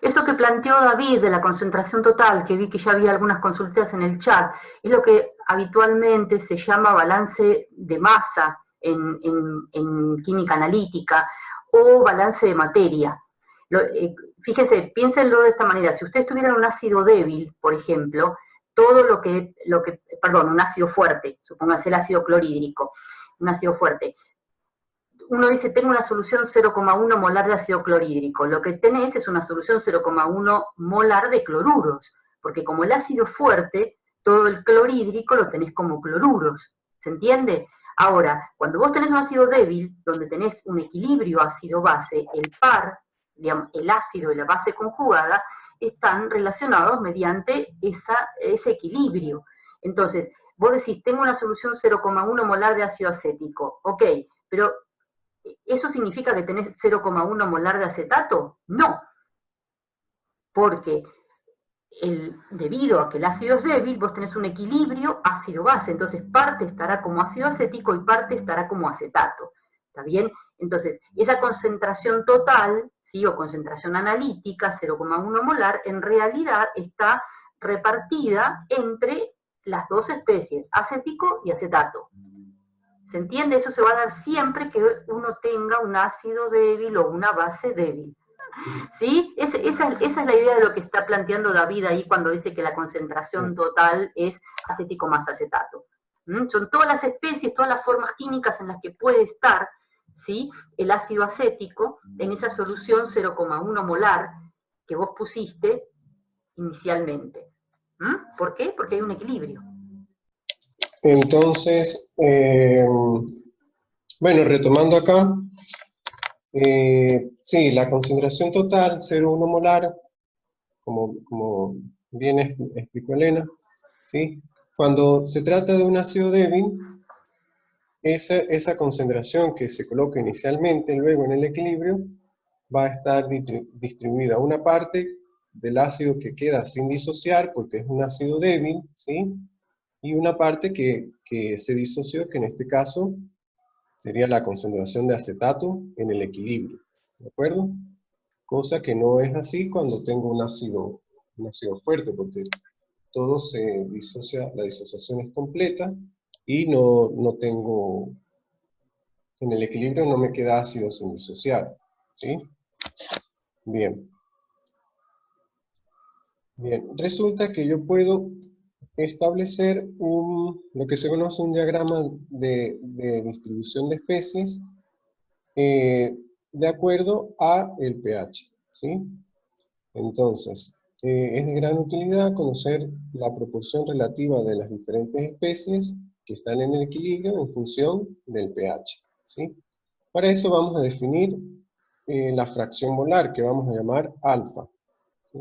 Eso que planteó David de la concentración total, que vi que ya había algunas consultas en el chat, es lo que habitualmente se llama balance de masa en química analítica o balance de materia. Fíjense, piénsenlo de esta manera, si ustedes tuvieran un ácido débil, por ejemplo, todo perdón, un ácido fuerte, supóngase el ácido clorhídrico, un ácido fuerte, uno dice, tengo una solución 0,1 molar de ácido clorhídrico. Lo que tenés es una solución 0,1 molar de cloruros, porque como el ácido es fuerte, todo el clorhídrico lo tenés como cloruros. ¿Se entiende? Ahora, cuando vos tenés un ácido débil, donde tenés un equilibrio ácido-base, el par, digamos, el ácido y la base conjugada, están relacionados mediante ese equilibrio. Entonces, vos decís, tengo una solución 0,1 molar de ácido acético. Ok, pero ¿eso significa que tenés 0,1 molar de acetato? No, porque debido a que el ácido es débil, vos tenés un equilibrio ácido-base, entonces parte estará como ácido acético y parte estará como acetato, ¿está bien? Entonces, esa concentración total, ¿sí? O concentración analítica, 0,1 molar, en realidad está repartida entre las dos especies, acético y acetato. ¿Se entiende? Eso se va a dar siempre que uno tenga un ácido débil o una base débil. ¿Sí? Esa es la idea de lo que está planteando David ahí cuando dice que la concentración total es acético más acetato. Son todas las especies, todas las formas químicas en las que puede estar, ¿sí? El ácido acético en esa solución 0,1 molar que vos pusiste inicialmente. ¿Por qué? Porque hay un equilibrio. Entonces, bueno, retomando acá, sí, la concentración total, 0,1 molar, como bien explicó Elena, ¿sí? Cuando se trata de un ácido débil, esa concentración que se coloca inicialmente, luego en el equilibrio, va a estar distribuida una parte del ácido que queda sin disociar, porque es un ácido débil, ¿sí? Y una parte que se disoció, que en este caso sería la concentración de acetato en el equilibrio, ¿de acuerdo? Cosa que no es así cuando tengo un ácido fuerte, porque todo se disocia, la disociación es completa y no tengo, en el equilibrio no me queda ácido sin disociar, ¿sí? Bien. Bien, resulta que yo puedo establecer lo que se conoce un diagrama de distribución de especies de acuerdo a el pH, ¿sí? Entonces, es de gran utilidad conocer la proporción relativa de las diferentes especies que están en el equilibrio en función del pH, ¿sí? Para eso vamos a definir la fracción molar, que vamos a llamar alfa, ¿sí?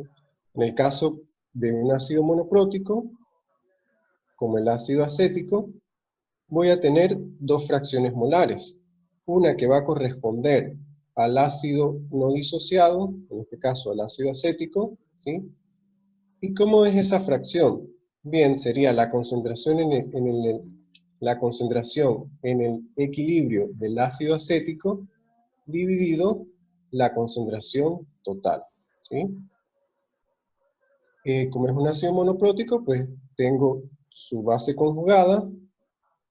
En el caso de un ácido monoprótico, como el ácido acético, voy a tener dos fracciones molares. Una que va a corresponder al ácido no disociado, en este caso al ácido acético, ¿sí? ¿Y cómo es esa fracción? Bien, sería la concentración la concentración en el equilibrio del ácido acético dividido la concentración total, ¿sí? Como es un ácido monoprótico, pues tengo su base conjugada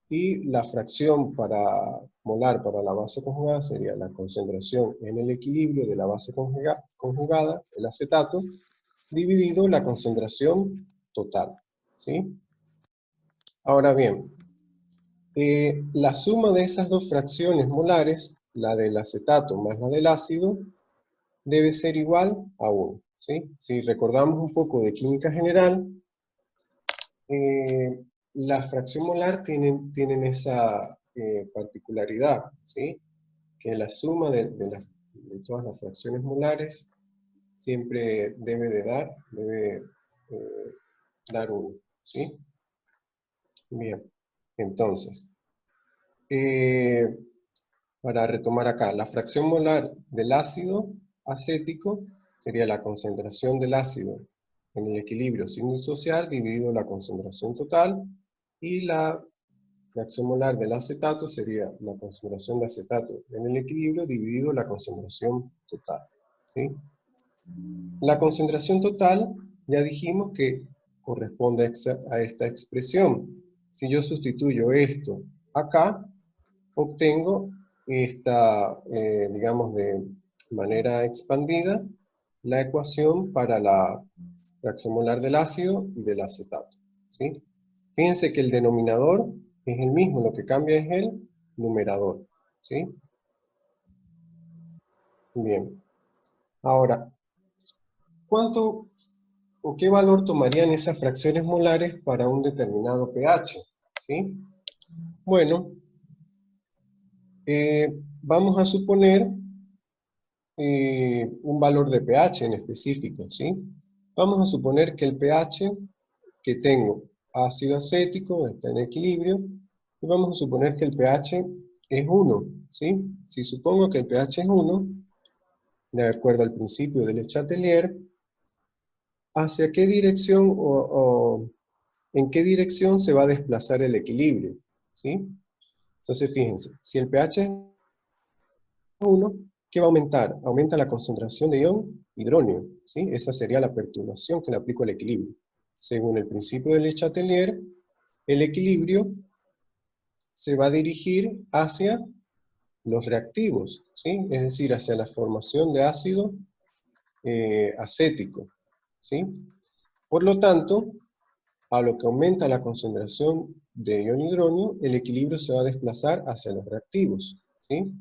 y la fracción molar para la base conjugada sería la concentración en el equilibrio de la base conjugada, el acetato, dividido la concentración total, ¿sí? Ahora bien, la suma de esas dos fracciones molares, la del acetato más la del ácido, debe ser igual a 1, ¿sí? Si recordamos un poco de química general, la fracción molar tienen esa particularidad, ¿sí? Que la suma de todas las fracciones molares siempre debe dar 1, ¿sí? Bien, entonces, para retomar acá, la fracción molar del ácido acético sería la concentración del ácido en el equilibrio sin disociar dividido la concentración total, y la fracción molar del acetato sería la concentración de acetato en el equilibrio dividido la concentración total, ¿sí? La concentración total, ya dijimos que corresponde a esta expresión. Si yo sustituyo esto acá, obtengo esta, digamos, de manera expandida, la ecuación para la fracción molar del ácido y del acetato, ¿sí? Fíjense que el denominador es el mismo, lo que cambia es el numerador, ¿sí? Bien. Ahora, ¿cuánto o qué valor tomarían esas fracciones molares para un determinado pH? ¿Sí? Bueno, vamos a suponer un valor de pH en específico, ¿sí? Vamos a suponer que el pH que tengo ácido acético está en equilibrio, y vamos a suponer que el pH es 1, ¿sí? Si supongo que el pH es 1, de acuerdo al principio de Le Chatelier, ¿hacia qué dirección o en qué dirección se va a desplazar el equilibrio? ¿Sí? Entonces fíjense, si el pH es 1, ¿qué va a aumentar? Aumenta la concentración de ion hidróneo, ¿sí? Esa sería la perturbación que le aplico al equilibrio. Según el principio de Le Chatelier, el equilibrio se va a dirigir hacia los reactivos, ¿sí? Es decir, hacia la formación de ácido acético, ¿sí? Por lo tanto, a lo que aumenta la concentración de ion hidróneo, el equilibrio se va a desplazar hacia los reactivos, ¿sí?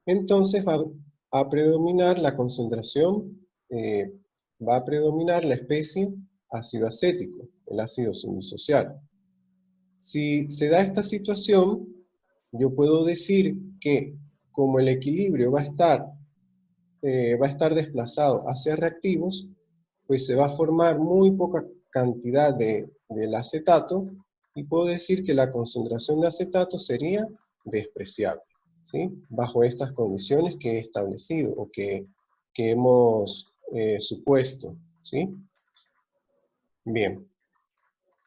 Entonces va a predominar la concentración, va a predominar la especie ácido acético, el ácido sin disociar. Si se da esta situación, yo puedo decir que como el equilibrio va a estar desplazado hacia reactivos, pues se va a formar muy poca cantidad del acetato, y puedo decir que la concentración de acetato sería despreciable, ¿sí? Bajo estas condiciones que he establecido o que hemos supuesto, ¿sí? Bien,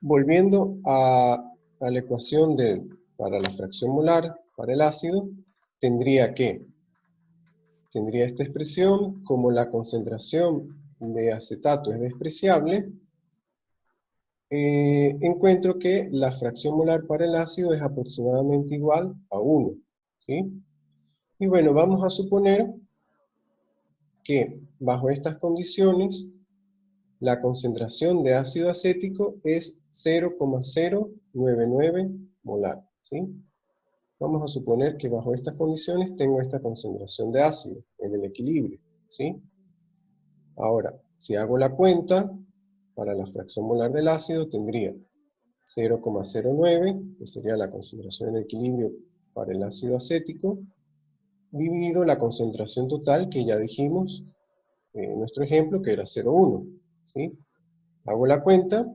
volviendo a la ecuación para la fracción molar, para el ácido, tendría esta expresión: como la concentración de acetato es despreciable, encuentro que la fracción molar para el ácido es aproximadamente igual a 1, ¿sí? Y bueno, vamos a suponer que bajo estas condiciones la concentración de ácido acético es 0,099 molar, ¿sí? Vamos a suponer que bajo estas condiciones tengo esta concentración de ácido en el equilibrio, ¿sí? Ahora, si hago la cuenta, para la fracción molar del ácido tendría 0,09, que sería la concentración en equilibrio para el ácido acético, dividido la concentración total que ya dijimos en nuestro ejemplo, que era 0,1, ¿sí? Hago la cuenta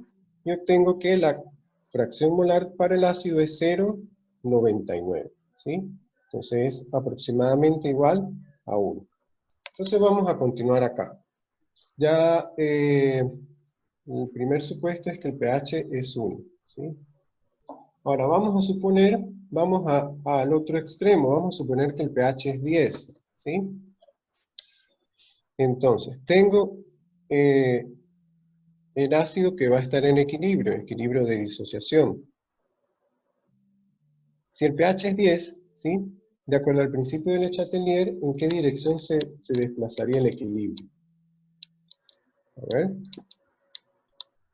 y obtengo que la fracción molar para el ácido es 0,99, ¿sí? Entonces es aproximadamente igual a 1. Entonces vamos a continuar acá. Ya el primer supuesto es que el pH es 1, ¿sí? Ahora vamos a suponer, vamos al otro extremo, vamos a suponer que el pH es 10, ¿sí? Entonces, tengo el ácido que va a estar en equilibrio de disociación. Si el pH es 10, ¿sí? De acuerdo al principio de Le Chatelier, ¿en qué dirección se desplazaría el equilibrio? A ver.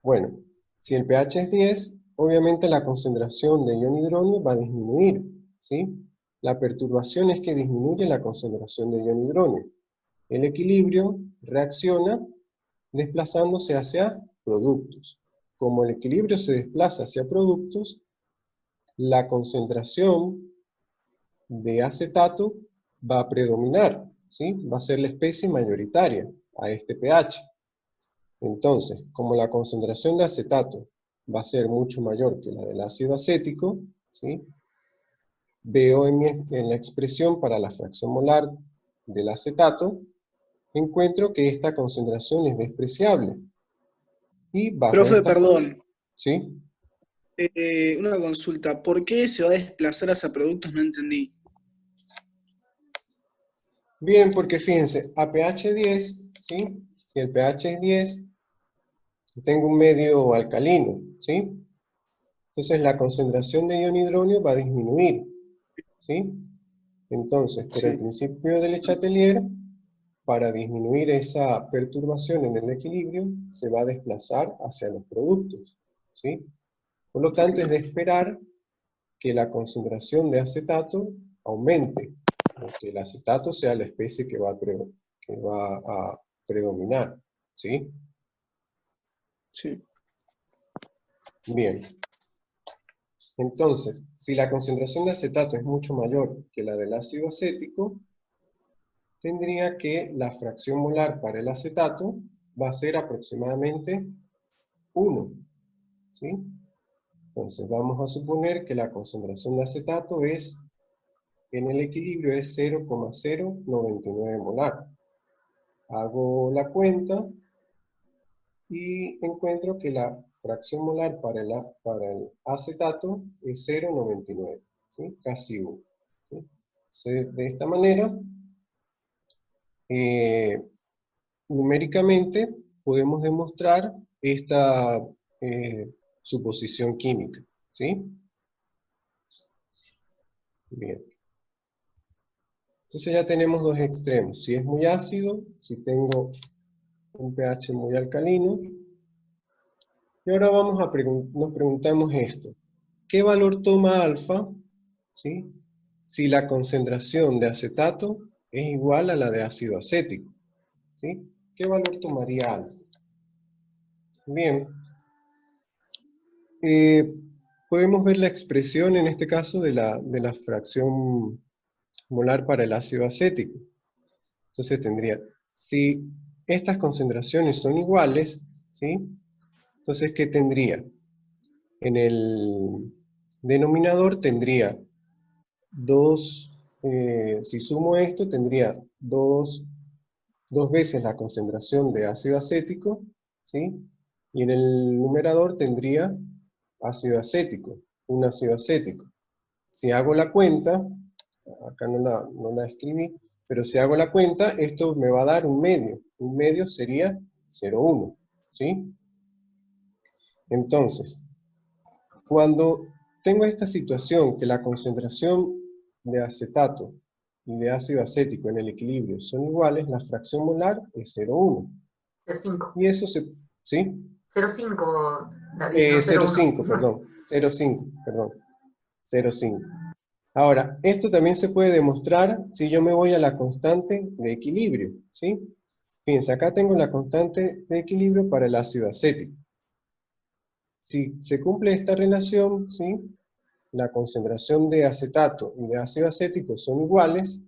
Bueno, si el pH es 10, obviamente la concentración de ion hidróneo va a disminuir, ¿sí? La perturbación es que disminuye la concentración de ion hidróneo. El equilibrio reacciona desplazándose hacia productos. Como el equilibrio se desplaza hacia productos, la concentración de acetato va a predominar, ¿sí? Va a ser la especie mayoritaria a este pH. Entonces, como la concentración de acetato va a ser mucho mayor que la del ácido acético, ¿sí? Veo en la expresión para la fracción molar del acetato, encuentro que esta concentración es despreciable. Y bajo Profe, estas perdón, condiciones, ¿sí? una consulta. ¿Por qué se va a desplazar hacia productos? No entendí. Bien, porque fíjense, a pH 10 ¿sí? Si el pH es 10, tengo un medio alcalino, ¿sí? Entonces la concentración de ion hidronio va a disminuir, ¿sí? Entonces, por el Sí, principio de Le Chatelier, para disminuir esa perturbación en el equilibrio, se va a desplazar hacia los productos, ¿sí? Por lo tanto, es de esperar que la concentración de acetato aumente, o que el acetato sea la especie que va a predominar, ¿sí? sí. Bien, entonces, si la concentración de acetato es mucho mayor que la del ácido acético, tendría que la fracción molar para el acetato va a ser aproximadamente 1, ¿sí? Entonces vamos a suponer que la concentración de acetato en el equilibrio es 0,099 molar. Hago la cuenta y encuentro que la fracción molar para el acetato es 0,99, ¿sí? Casi 1. ¿sí? De esta manera, eh, numéricamente podemos demostrar esta suposición química, ¿sí? Bien. Entonces ya tenemos dos extremos. Si es muy ácido, si tengo un pH muy alcalino. Y ahora nos preguntamos esto. ¿Qué valor toma alfa, ¿sí? Si la concentración de acetato es igual a la de ácido acético? ¿Sí? ¿Qué valor tomaría alfa? Bien, eh, podemos ver la expresión en este caso de la fracción molar para el ácido acético. Entonces tendría, si estas concentraciones son iguales, ¿sí? Entonces, ¿qué tendría? En el denominador tendría si sumo esto, tendría dos veces la concentración de ácido acético, ¿sí? Y en el numerador tendría ácido acético, un ácido acético. Si hago la cuenta, acá no la escribí, pero si hago la cuenta, esto me va a dar un medio. Un medio sería 0,1, ¿sí? Entonces, cuando tengo esta situación que la concentración de acetato y de ácido acético en el equilibrio son iguales, la fracción molar es 0,1. 0,5. Y eso ¿sí? 0,5, David, no 0,5, 0,1. perdón. 0,5, perdón. 0,5. Ahora, esto también se puede demostrar si yo me voy a la constante de equilibrio, ¿sí? Fíjense, acá tengo la constante de equilibrio para el ácido acético. Si se cumple esta relación, ¿sí? La concentración de acetato y de ácido acético son iguales,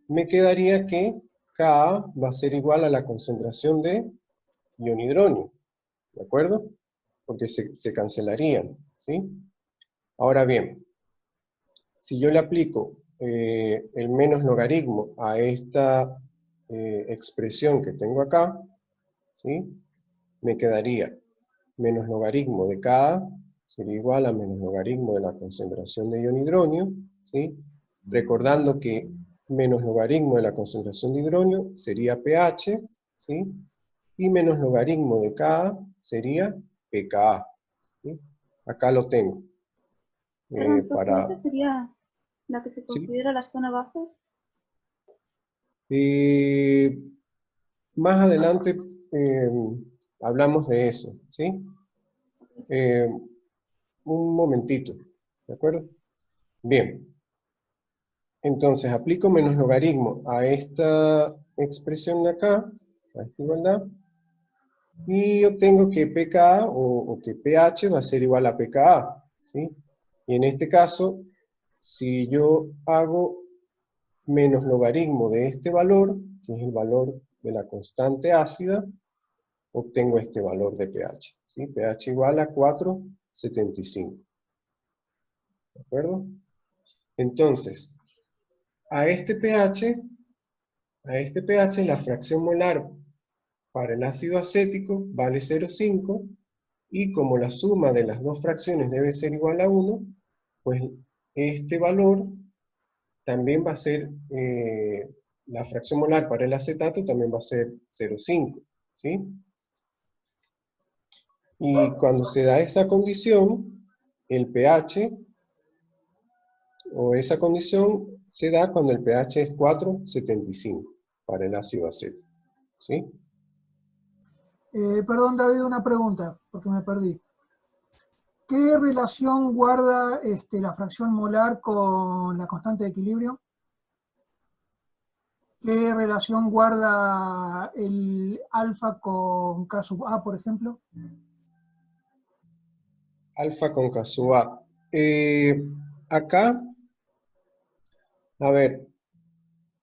me quedaría que Ka va a ser igual a la concentración de ion hidronio, ¿de acuerdo? Porque se cancelarían, ¿sí? Ahora bien, si yo le aplico el menos logaritmo a esta expresión que tengo acá, ¿sí? Me quedaría menos logaritmo de Ka sería igual a menos logaritmo de la concentración de ion hidronio, ¿sí? Recordando que menos logaritmo de la concentración de hidronio sería pH, ¿sí? Y menos logaritmo de Ka sería pKa, ¿sí? Acá lo tengo. Perdón, profe, Para, ¿esa sería la que se ¿sí? considera la zona base? Eh, Más adelante eh, hablamos de eso, ¿sí? Eh, un momentito, ¿de acuerdo? Bien, entonces aplico menos logaritmo a esta expresión de acá, a esta igualdad, y obtengo que pKa o que pH va a ser igual a pKa, ¿sí? Y en este caso, si yo hago menos logaritmo de este valor, que es el valor de la constante ácida, obtengo este valor de pH, ¿sí? pH igual a 4,75, ¿de acuerdo? Entonces, a este pH, la fracción molar para el ácido acético vale 0,5, y como la suma de las dos fracciones debe ser igual a 1, pues este valor también va a ser la fracción molar para el acetato también va a ser 0,5, ¿sí? Y cuando se da esa condición, el pH, o esa condición, se da cuando el pH es 4,75 para el ácido acético, ¿sí? Perdón, David, una pregunta, porque me perdí. ¿Qué relación guarda la fracción molar con la constante de equilibrio? ¿Qué relación guarda el alfa con K sub A, por ejemplo? Alfa con K sub A. Acá, a ver,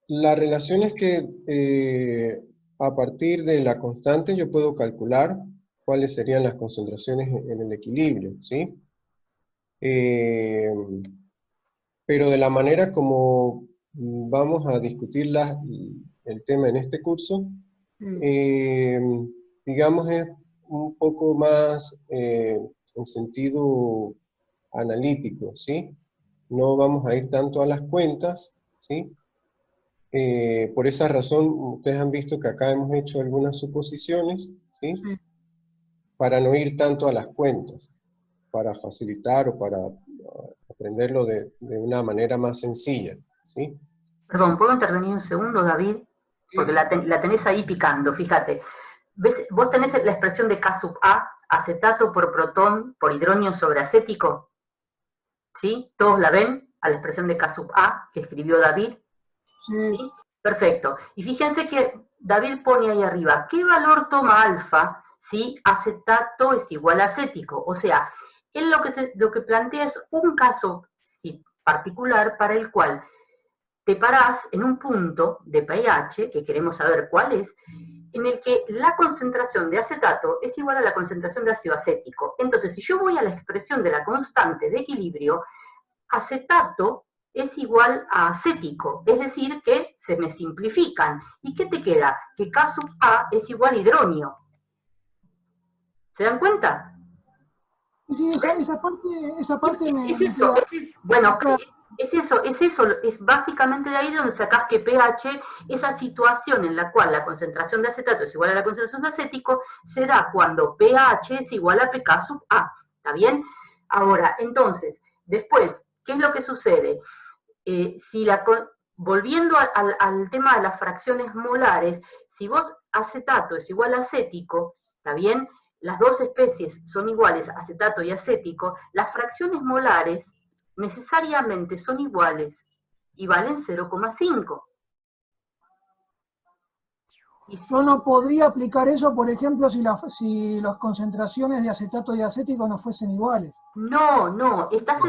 la relación es que a partir de la constante yo puedo calcular cuáles serían las concentraciones en el equilibrio, ¿sí? Pero de la manera como vamos a discutir el tema en este curso, digamos es un poco más en sentido analítico, ¿sí? No vamos a ir tanto a las cuentas, ¿sí? Por esa razón, ustedes han visto que acá hemos hecho algunas suposiciones, ¿sí? Sí. Para no ir tanto a las cuentas, para facilitar o para aprenderlo de una manera más sencilla, ¿sí? Perdón, ¿puedo intervenir un segundo, David? Porque la tenés ahí picando, fíjate. ¿Ves? Vos tenés la expresión de K sub A, acetato por protón por hidronio sobre acético, ¿sí? ¿Todos la ven? A la expresión de K sub A que escribió David. Sí. ¿Sí? Perfecto. Y fíjense que David pone ahí arriba, ¿qué valor toma alfa si acetato es igual a acético? O sea, él lo que plantea es un caso particular para el cual te parás en un punto de pH, que queremos saber cuál es, en el que la concentración de acetato es igual a la concentración de ácido acético. Entonces, si yo voy a la expresión de la constante de equilibrio, acetato es igual a acético, es decir, que se me simplifican. ¿Y qué te queda? Que K sub A es igual a hidronio. ¿Se dan cuenta? Sí, esa parte me Es eso, queda. bueno, Claro. es eso, es básicamente de ahí donde sacás que pH, esa situación en la cual la concentración de acetato es igual a la concentración de acético, se da cuando pH es igual a pK sub A, ¿está bien? Ahora, entonces, después, ¿qué es lo que sucede? Volviendo al tema de las fracciones molares, si vos acetato es igual a acético, ¿está bien? Las dos especies son iguales, acetato y acético, las fracciones molares necesariamente son iguales y valen 0,5. Yo no podría aplicar eso, por ejemplo, si las concentraciones de acetato y acético no fuesen iguales. No, te estás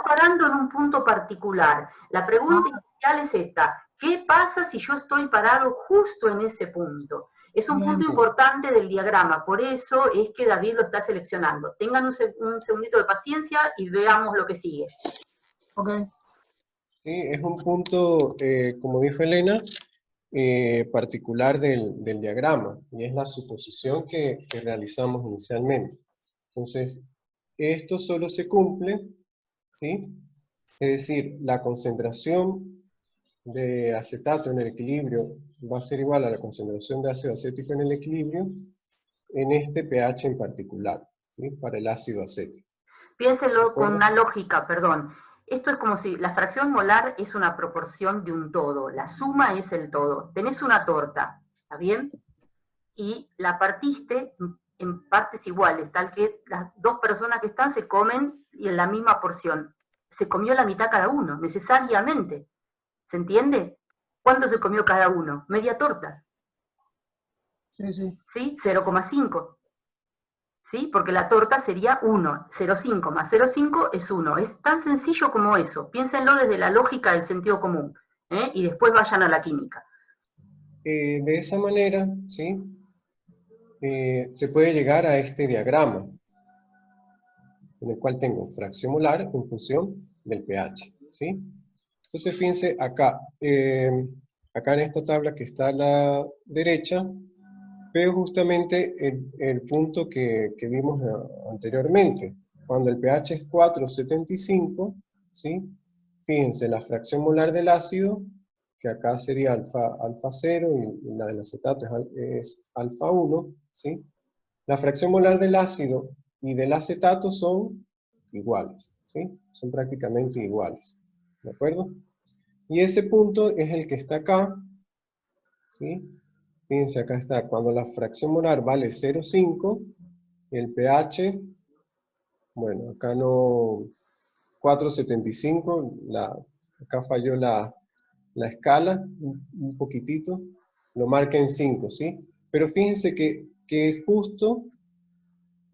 parando en un punto particular. La pregunta inicial es esta: ¿qué pasa si yo estoy parado justo en ese punto? Es un punto importante del diagrama, por eso es que David lo está seleccionando. Tengan un segundito de paciencia y veamos lo que sigue. Ok. Sí, es un punto, como dijo Elena, particular del diagrama, y es la suposición que realizamos inicialmente. Entonces, esto solo se cumple, ¿sí? Es decir, la concentración de acetato en el equilibrio va a ser igual a la concentración de ácido acético en el equilibrio en este pH en particular, ¿sí? Para el ácido acético. Piénselo con una lógica, perdón. Esto es como si la fracción molar es una proporción de un todo, la suma es el todo. Tenés una torta, ¿está bien? Y la partiste en partes iguales, tal que las dos personas que están se comen en la misma porción. Se comió la mitad cada uno, necesariamente. ¿Se entiende? ¿Cuánto se comió cada uno? Media torta. Sí. ¿Sí? 0,5. ¿Sí? Porque la torta sería 1, 0,5 más 0,5 es 1. Es tan sencillo como eso. Piénsenlo desde la lógica del sentido común, y después vayan a la química. De esa manera, ¿sí? Se puede llegar a este diagrama, en el cual tengo fracción molar en función del pH, ¿sí? Entonces fíjense acá, acá en esta tabla que está a la derecha, veo justamente el punto que vimos anteriormente. Cuando el pH es 4,75, ¿sí? Fíjense, la fracción molar del ácido que acá sería alfa 0 y la del acetato es alfa 1, ¿sí? La fracción molar del ácido y del acetato son iguales, ¿sí? Son prácticamente iguales, ¿de acuerdo? Y ese punto es el que está acá, ¿sí? Fíjense, acá está, cuando la fracción molar vale 0,5, el pH, bueno, acá no, 4,75, acá falló la escala, un poquitito, lo marca en 5, ¿sí? Pero fíjense que justo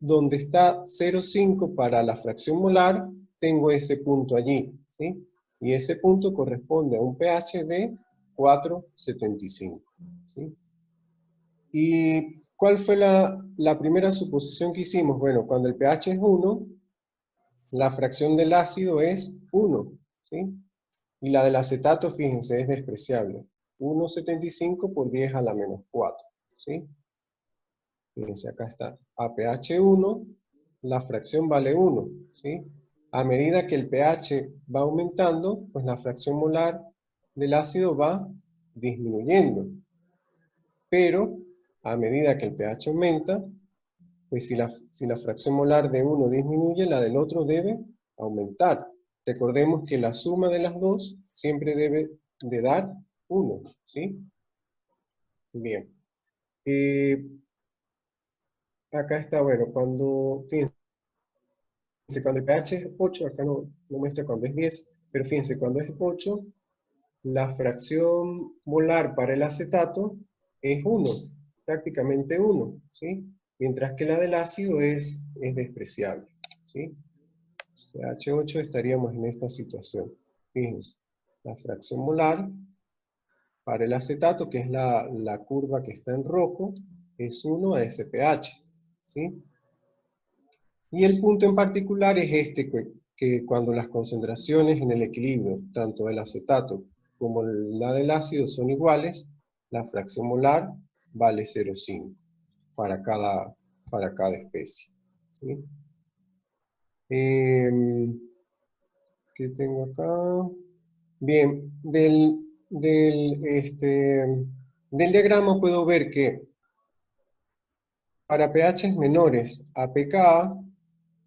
donde está 0,5 para la fracción molar, tengo ese punto allí, ¿sí? Y ese punto corresponde a un pH de 4,75, ¿sí? ¿Y cuál fue la primera suposición que hicimos? Bueno, cuando el pH es 1, la fracción del ácido es 1, ¿sí? Y la del acetato, fíjense, es despreciable. 1,75 por 10 a la menos 4, ¿sí? Fíjense, acá está. A pH 1, la fracción vale 1, ¿sí? A medida que el pH va aumentando, pues la fracción molar del ácido va disminuyendo. Pero, a medida que el pH aumenta, pues si la fracción molar de uno disminuye, la del otro debe aumentar. Recordemos que la suma de las dos siempre debe de dar 1, ¿sí? Bien. Acá está, bueno, fíjense, cuando el pH es 8, acá no muestra cuando es 10, pero fíjense, cuando es 8, la fracción molar para el acetato es 1, prácticamente 1, ¿sí? Mientras que la del ácido es despreciable, ¿sí? pH 8 estaríamos en esta situación. Fíjense, la fracción molar para el acetato, que es la curva que está en rojo, es 1 a ese pH, ¿sí? Y el punto en particular es este, que cuando las concentraciones en el equilibrio, tanto del acetato como la del ácido son iguales, la fracción molar vale 0,5 para cada especie, ¿sí? ¿Qué tengo acá? Bien, del diagrama puedo ver que para pHs menores a pKa,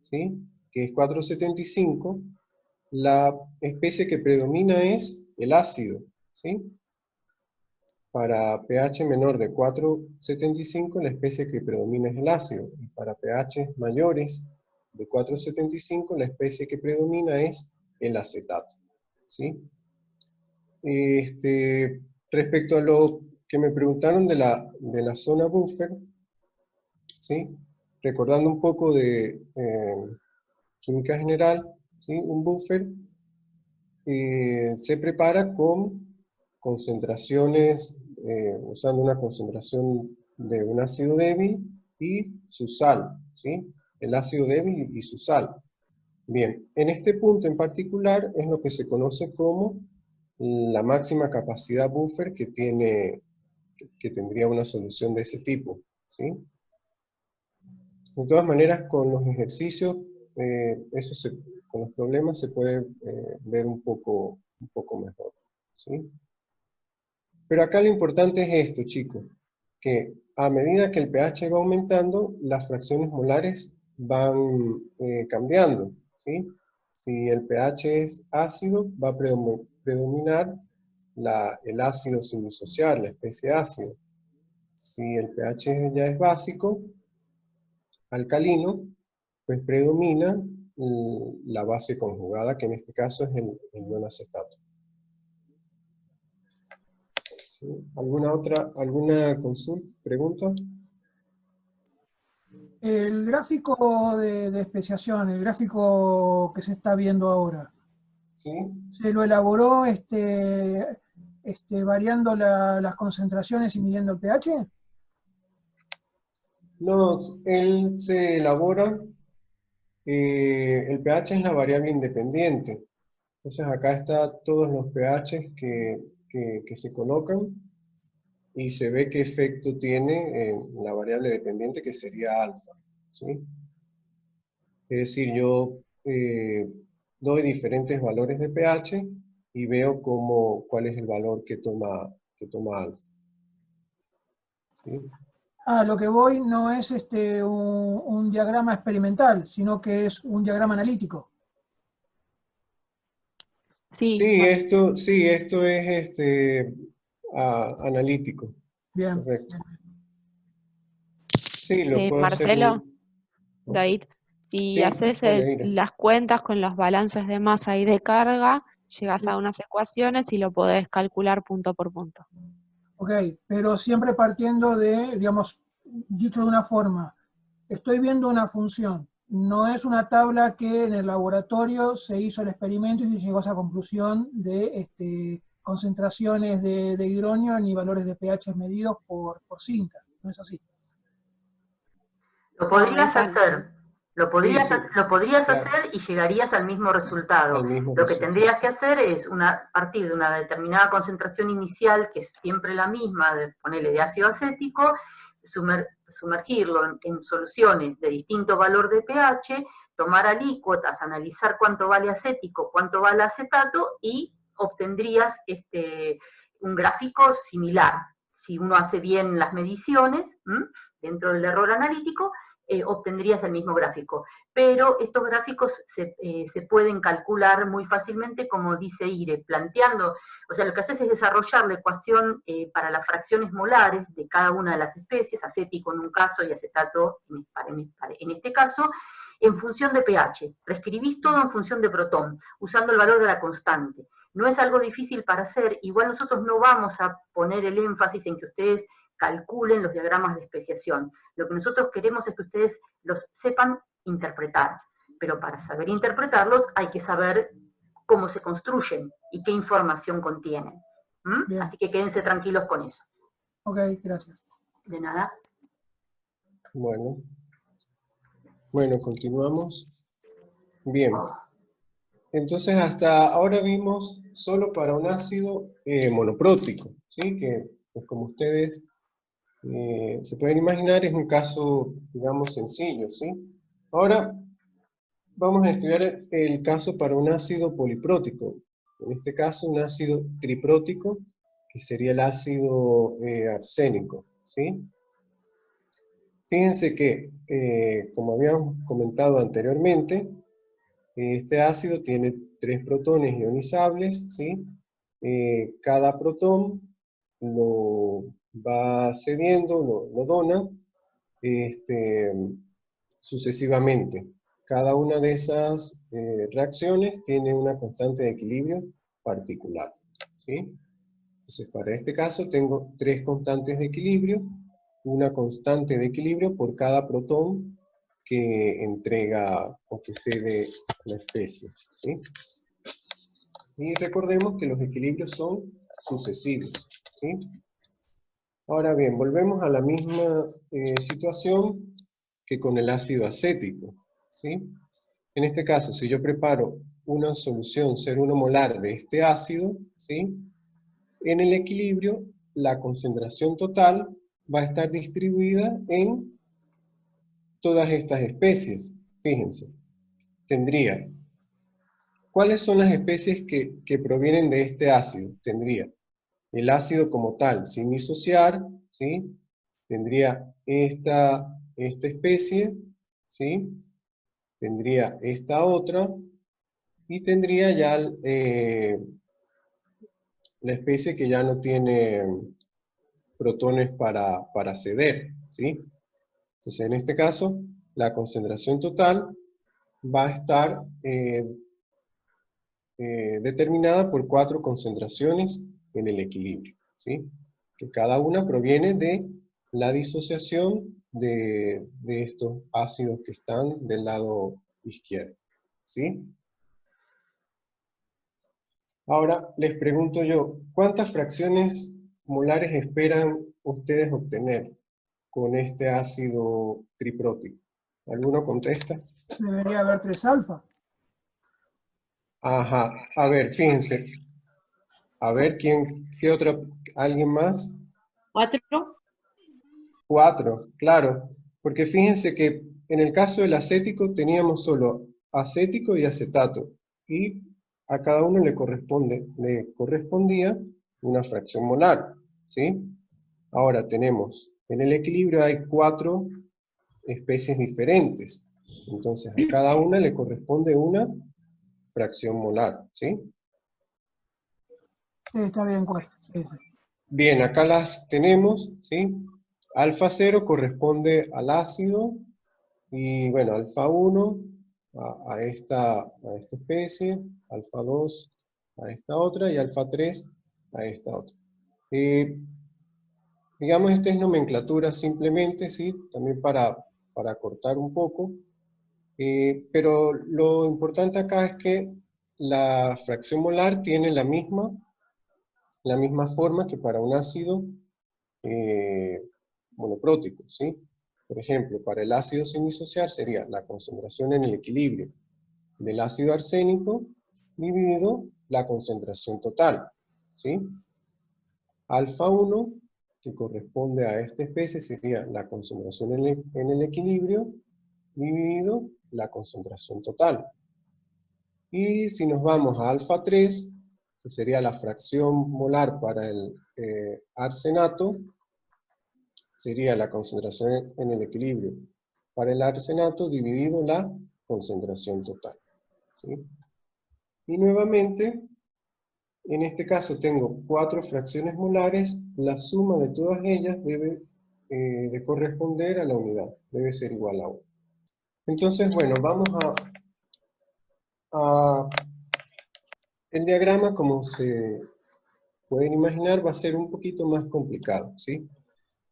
¿sí? Que es 4,75, la especie que predomina es el ácido, ¿sí? Para pH menor de 4,75 la especie que predomina es el ácido, y para pH mayores de 4,75 la especie que predomina es el acetato, ¿sí? Respecto a lo que me preguntaron de la zona buffer, ¿sí? Recordando un poco de química general, ¿sí? Un buffer se prepara con concentraciones, usando una concentración de un ácido débil y su sal, ¿sí? El ácido débil y su sal. Bien, en este punto en particular es lo que se conoce como la máxima capacidad buffer que tendría una solución de ese tipo, ¿sí? De todas maneras, con los ejercicios, con los problemas se puede ver un poco mejor, ¿sí? Pero acá lo importante es esto, chicos, que a medida que el pH va aumentando, las fracciones molares van cambiando, ¿sí? Si el pH es ácido, va a predominar el ácido sin disociar, la especie ácido. Si el pH ya es básico, alcalino, pues predomina la base conjugada, que en este caso es el ion acetato. ¿Sí? ¿Alguna consulta, pregunta? El gráfico de especiación, el gráfico que se está viendo ahora, ¿Sí? ¿se lo elaboró variando las concentraciones y midiendo el pH? No, él se elabora, el pH es la variable independiente. Entonces acá está todos los pHs que se colocan y se ve qué efecto tiene la variable dependiente, que sería alfa, ¿sí? Es decir, yo doy diferentes valores de pH y veo cuál es el valor que toma alfa. ¿Sí? Lo que voy no es un diagrama experimental, sino que es un diagrama analítico. Sí, Sí, esto es analítico. Bien. Correcto. Sí, lo puedo hacer. Marcelo, David, si Sí, haces hola, Ira. las cuentas con los balances de masa y de carga, llegas a unas ecuaciones y lo podés calcular punto por punto. Ok, pero siempre partiendo de, digamos, dicho de una forma, estoy viendo una función, no es una tabla que en el laboratorio se hizo el experimento y se llegó a esa conclusión de concentraciones de hidrógeno ni valores de pH medidos por cinta, no es así. Lo podrías esa- hacer, lo podrías, Sí, lo podrías claro. hacer y llegarías al mismo resultado. Al mismo Lo que resultado. tendrías que hacer es partir de una determinada concentración inicial, que es siempre la misma, de ponerle de ácido acético, sumergirlo en soluciones de distinto valor de pH, tomar alícuotas, analizar cuánto vale acético, cuánto vale acetato, y obtendrías un gráfico similar. Si uno hace bien las mediciones, dentro del error analítico, obtendrías el mismo gráfico. Pero estos gráficos se pueden calcular muy fácilmente, como dice Ire, planteando, o sea, lo que haces es desarrollar la ecuación para las fracciones molares de cada una de las especies, acético en un caso y acetato en este caso, en función de pH. Reescribís todo en función de protón, usando el valor de la constante. No es algo difícil para hacer, igual nosotros no vamos a poner el énfasis en que ustedes calculen los diagramas de especiación. Lo que nosotros queremos es que ustedes los sepan interpretar, pero para saber interpretarlos hay que saber cómo se construyen y qué información contienen. Así que quédense tranquilos con eso. Ok, gracias. De nada. Bueno, continuamos. Bien. Entonces hasta ahora vimos solo para un ácido monoprótico, ¿sí? Que pues, como ustedes se pueden imaginar, es un caso, digamos, sencillo, ¿sí? Ahora vamos a estudiar el caso para un ácido poliprótico. En este caso, un ácido triprótico, que sería el ácido arsénico, ¿sí? Fíjense que, como habíamos comentado anteriormente, este ácido tiene 3 protones ionizables, ¿sí? Cada protón lo va cediendo, lo dona, sucesivamente. Cada una de esas reacciones tiene una constante de equilibrio particular, ¿sí? Entonces, para este caso tengo 3 constantes de equilibrio, una constante de equilibrio por cada protón que entrega o que cede la especie, ¿sí? Y recordemos que los equilibrios son sucesivos, ¿sí? Ahora bien, volvemos a la misma situación que con el ácido acético, ¿sí? En este caso, si yo preparo una solución 0,1 molar de este ácido, ¿sí? En el equilibrio, la concentración total va a estar distribuida en todas estas especies. Fíjense, tendría, ¿cuáles son las especies que provienen de este ácido? Tendría el ácido como tal, sin disociar, ¿sí? Tendría esta especie, ¿sí? Tendría esta otra, y tendría ya la especie que ya no tiene protones para ceder, ¿sí? Entonces, en este caso, la concentración total va a estar determinada por 4 concentraciones en el equilibrio, ¿sí? Que cada una proviene de la disociación de estos ácidos que están del lado izquierdo, ¿sí? Ahora les pregunto yo, ¿cuántas fracciones molares esperan ustedes obtener con este ácido triprótico? ¿Alguno contesta? Debería haber 3 alfa. Ajá, a ver, fíjense. A ver, ¿qué otra? ¿Alguien más? 4. 4, claro. Porque fíjense que en el caso del acético teníamos solo acético y acetato. Y a cada uno le correspondía una fracción molar, ¿sí? Ahora tenemos, en el equilibrio hay 4 especies diferentes, entonces a cada una le corresponde una fracción molar, ¿sí? Sí, está bien, 4. Sí, sí. Bien, acá las tenemos, ¿sí? Alfa 0 corresponde al ácido, y bueno, alfa 1 a esta especie, alfa 2 a esta otra, y alfa 3 a esta otra. Digamos, esta es nomenclatura simplemente, ¿sí? También para cortar un poco, pero lo importante acá es que la fracción molar tiene la misma forma que para un ácido monoprótico, ¿sí? Por ejemplo, para el ácido sin disociar sería la concentración en el equilibrio del ácido arsénico dividido la concentración total, ¿sí? Alfa 1, que corresponde a esta especie, sería la concentración en el equilibrio dividido la concentración total. Y si nos vamos a alfa 3, que sería la fracción molar para el arsenato, sería la concentración en el equilibrio para el arsenato dividido la concentración total, ¿sí? Y nuevamente, en este caso tengo 4 fracciones molares, la suma de todas ellas debe de corresponder a la unidad, debe ser igual a 1. Entonces, bueno, vamos a el diagrama, como se pueden imaginar, va a ser un poquito más complicado, ¿sí?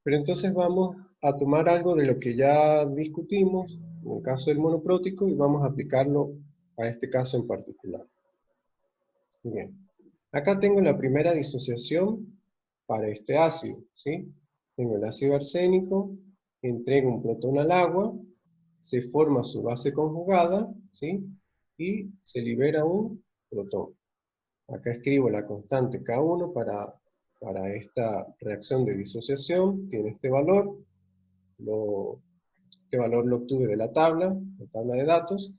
Pero entonces vamos a tomar algo de lo que ya discutimos, en el caso del monoprótico, y vamos a aplicarlo a este caso en particular. Bien, acá tengo la primera disociación para este ácido, ¿sí? Tengo el ácido arsénico, entrego un protón al agua, se forma su base conjugada, ¿sí? Y se libera un protón. Acá escribo la constante K1 para esta reacción de disociación, tiene este valor, este valor lo obtuve de la tabla de datos.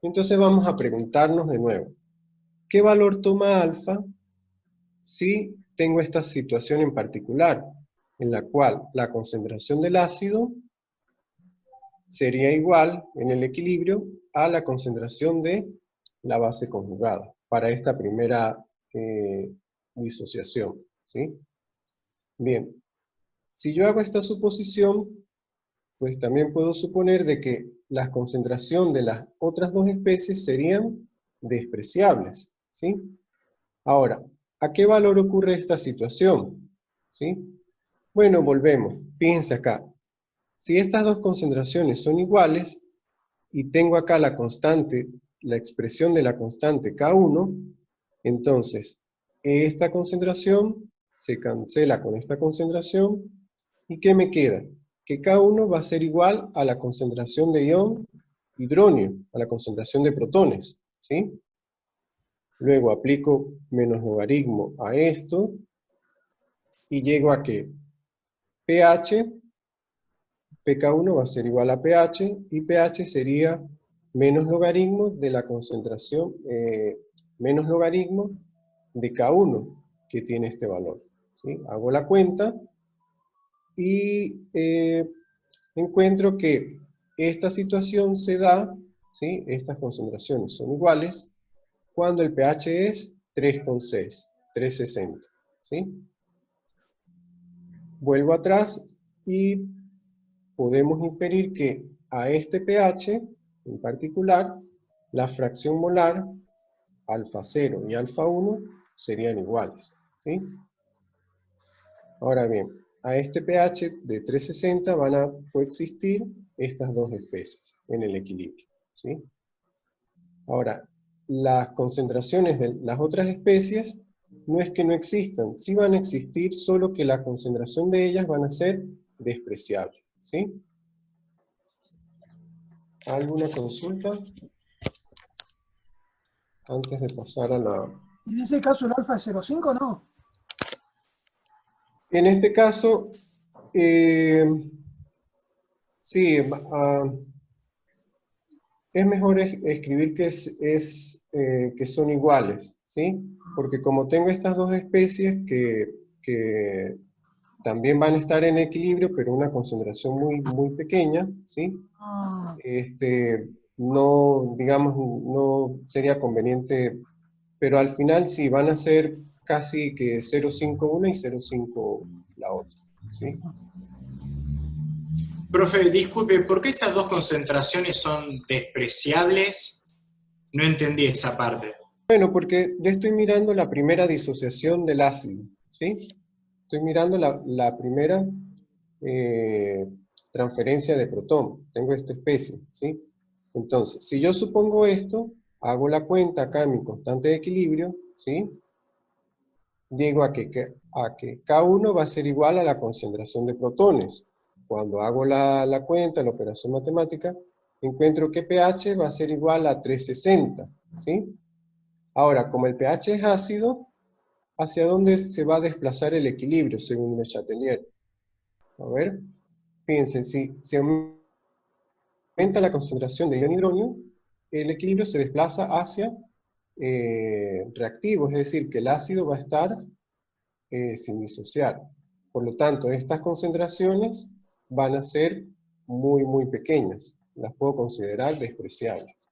Entonces vamos a preguntarnos de nuevo, ¿qué valor toma alfa si tengo esta situación en particular, en la cual la concentración del ácido sería igual en el equilibrio a la concentración de la base conjugada, para esta primera disociación, ¿sí? Bien, si yo hago esta suposición, pues también puedo suponer de que la concentración de las otras dos especies serían despreciables, ¿sí? Ahora, ¿a qué valor ocurre esta situación? ¿Sí? Bueno, volvemos. Fíjense acá. Si estas dos concentraciones son iguales, y tengo acá la constante, la expresión de la constante K1, entonces esta concentración se cancela con esta concentración, ¿y qué me queda? Que K1 va a ser igual a la concentración de ion hidronio, a la concentración de protones, ¿sí? Luego aplico menos logaritmo a esto, y llego a que pH, pK1 va a ser igual a pH, y pH sería menos logaritmo de la concentración, menos logaritmo de K1, que tiene este valor, ¿sí? Hago la cuenta, y encuentro que esta situación se da, ¿sí? Estas concentraciones son iguales, cuando el pH es 3,6, 360, ¿sí? Vuelvo atrás y podemos inferir que a este pH, en particular, la fracción molar, alfa 0 y alfa 1, serían iguales, ¿sí? Ahora bien, a este pH de 360 van a coexistir estas dos especies en el equilibrio, ¿sí? Ahora, las concentraciones de las otras especies no es que no existan, sí van a existir, solo que la concentración de ellas van a ser despreciables, ¿sí? ¿Alguna consulta? Antes de pasar a la... En ese caso el alfa es 0,5, ¿no? En este caso, sí, es mejor escribir que son iguales, ¿sí? Porque como tengo estas dos especies que también van a estar en equilibrio, pero una concentración muy pequeña, ¿sí? Ah, No, digamos, no sería conveniente, pero al final sí, van a ser casi que 0,5 una y 0,5 la otra, ¿sí? Profe, disculpe, ¿por qué esas dos concentraciones son despreciables? No entendí esa parte. Bueno, porque yo estoy mirando la primera disociación del ácido, ¿sí? Estoy mirando la primera transferencia de protón. Tengo esta especie, ¿sí? Entonces, si yo supongo esto, hago la cuenta acá en mi constante de equilibrio, ¿sí? Llego a que K1 va a ser igual a la concentración de protones. Cuando hago la cuenta, la operación matemática, encuentro que pH va a ser igual a 360, ¿sí? Ahora, como el pH es ácido, ¿hacia dónde se va a desplazar el equilibrio según Le Chatelier? A ver, fíjense, si se aumenta la concentración de ion hidronio, el equilibrio se desplaza hacia reactivo, es decir, que el ácido va a estar sin disociar. Por lo tanto, estas concentraciones van a ser muy pequeñas. Las puedo considerar despreciables.